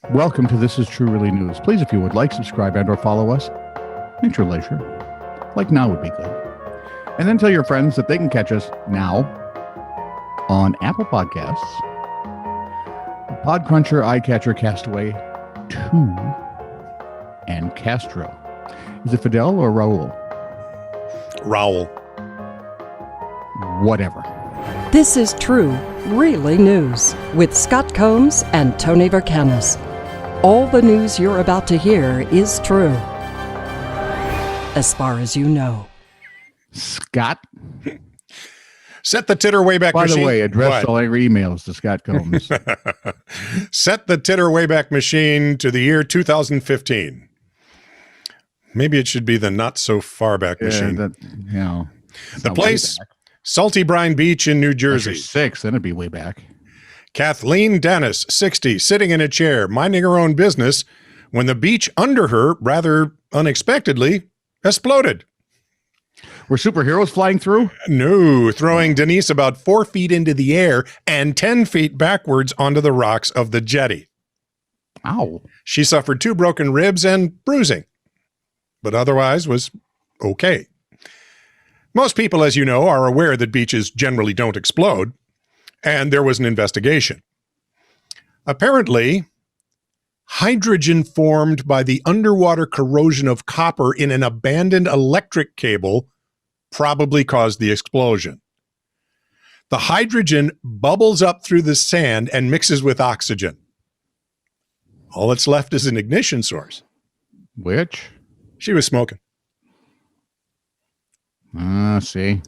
Welcome to This Is True Really News. Please, if you would like, subscribe and or follow us at your leisure. Like now would be good. And then tell your friends that they can catch us now on Apple Podcasts, Podcruncher, iCatcher, Castaway, 2, and Castro. Is it Fidel or Raul? Raul. Whatever. This is True, Really News with Scott Combs and Tony Vercanis. All the news you're about to hear is true, as far as you know. Scott? Set the titter Wayback Machine. By the way, address all your emails to Scott Combs. Set the titter Wayback Machine to the year 2015. Maybe it should be the not so far back machine. The place, Salty Brine Beach in New Jersey. 6, then it'd be way back. Kathleen Dennis, 60, sitting in a chair, minding her own business, when the beach under her, rather unexpectedly, exploded. Were superheroes flying through? No, throwing Denise about 4 feet into the air and 10 feet backwards onto the rocks of the jetty. Ow. She suffered 2 broken ribs and bruising, but otherwise was okay. Most people, as you know, are aware that beaches generally don't explode, and there was an investigation. Apparently, hydrogen formed by the underwater corrosion of copper in an abandoned electric cable probably caused the explosion. The hydrogen bubbles up through the sand and mixes with oxygen. All that's left is an ignition source. Which? She was smoking. See,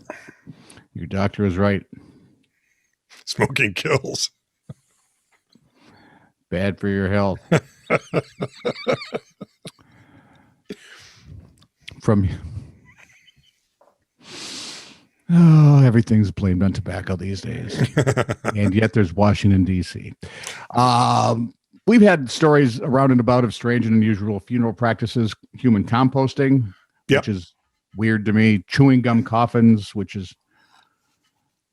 your doctor is right. Smoking kills. Bad for your health. Everything's blamed on tobacco these days. And yet there's Washington, D.C. We've had stories around and about of strange and unusual funeral practices, human composting, which is weird to me, chewing gum coffins, which is,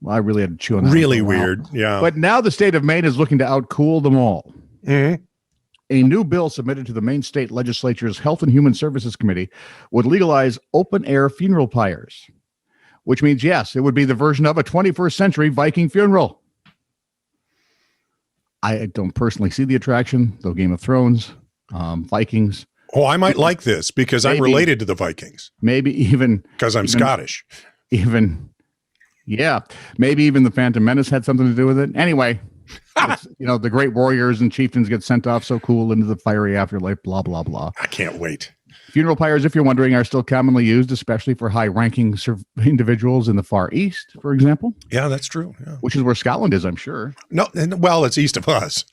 well, I really had to chew on that. Really weird, yeah. But now the state of Maine is looking to outcool them all. Mm-hmm. A new bill submitted to the Maine State Legislature's Health and Human Services Committee would legalize open-air funeral pyres, which means, yes, it would be the version of a 21st century Viking funeral. I don't personally see the attraction, though Game of Thrones, Vikings. Oh, I might like this because I'm related to the Vikings. Maybe even... Because I'm Scottish. Maybe even the Phantom Menace had something to do with it. Anyway, the great warriors and chieftains get sent off so cool into the fiery afterlife, blah, blah, blah. I can't wait. Funeral pyres, if you're wondering, are still commonly used, especially for high-ranking individuals in the Far East, for example. Yeah, that's true. Yeah. Which is where Scotland is, I'm sure. No, well, it's east of us.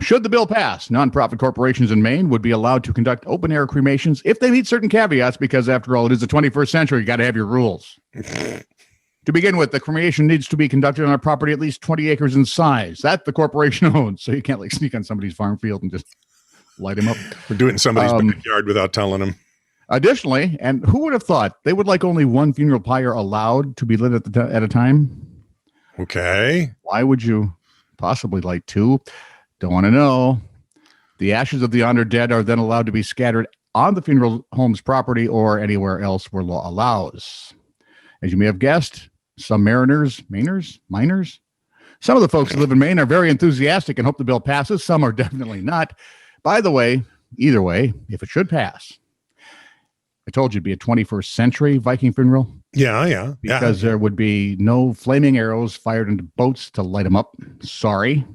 Should the bill pass, nonprofit corporations in Maine would be allowed to conduct open-air cremations if they meet certain caveats, because, after all, it is the 21st century. You got to have your rules. To begin with, the cremation needs to be conducted on a property at least 20 acres in size. That the corporation owns, so you can't sneak on somebody's farm field and just light him up. Or do it in somebody's backyard without telling them. Additionally, and who would have thought, they would like only one funeral pyre allowed to be lit at a time? Okay. Why would you possibly light 2? Don't want to know. The ashes of the honored dead are then allowed to be scattered on the funeral home's property or anywhere else where law allows. As you may have guessed, some miners, some of the folks who live in Maine are very enthusiastic and hope the bill passes. Some are definitely not. By the way, either way, if it should pass, I told you it'd be a 21st century Viking funeral. Yeah. Because there would be no flaming arrows fired into boats to light them up. Sorry.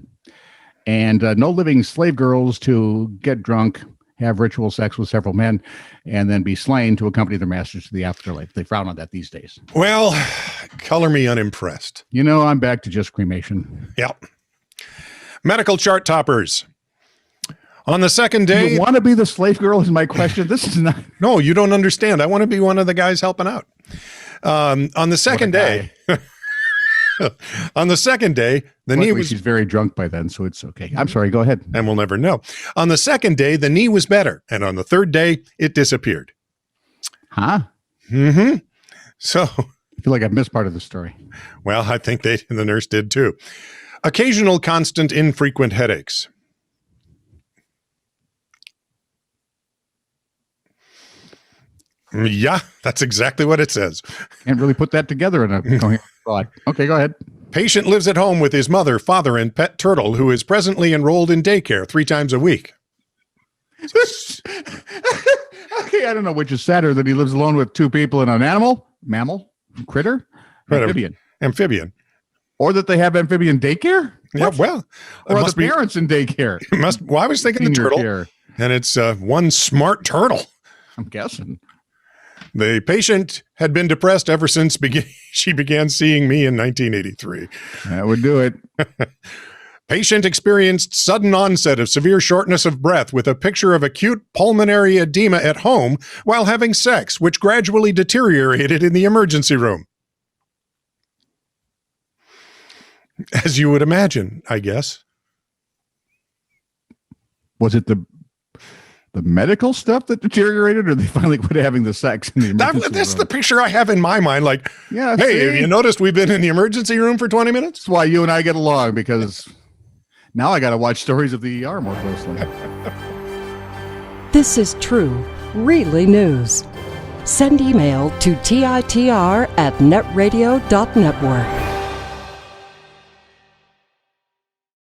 And no living slave girls to get drunk, have ritual sex with several men, and then be slain to accompany their masters to the afterlife. They frown on that these days. Well, color me unimpressed. I'm back to just cremation. Yep. Medical chart toppers. On the second day... You want to be the slave girl is my question. This is not... No, you don't understand. I want to be one of the guys helping out. On the second day... On the second day, the knee was... She's very drunk by then, so it's okay. I'm sorry, go ahead. And we'll never know. On the second day, the knee was better. And on the third day, it disappeared. Huh? Mm-hmm. So... I feel like I've missed part of the story. Well, I think the nurse did too. Occasional, constant, infrequent headaches. Yeah, that's exactly what it says. Can't really put that together in a coherent thought. Okay, go ahead. Patient lives at home with his mother, father, and pet turtle, who is presently enrolled in daycare 3 times a week. Okay, I don't know which is sadder, that he lives alone with 2 people and an mammal, critter, Whatever. amphibian, or that they have amphibian daycare. Yeah, well, Or are the parents in daycare? Well, I was thinking the Senior turtle, care. and it's one smart turtle. I'm guessing. The patient had been depressed ever since she began seeing me in 1983. That would do it. Patient experienced sudden onset of severe shortness of breath with a picture of acute pulmonary edema at home while having sex, which gradually deteriorated in the emergency room. As you would imagine, I guess. Was it the medical stuff that deteriorated, or they finally quit having the sex in the emergency That's room? the picture I have in my mind. Like, Yeah, hey, see? have you noticed we've been in the emergency room for 20 minutes? That's why you and I get along, because now I got to watch stories of the ER more closely. This is true, really news. Send email to TiTR@netradio.network.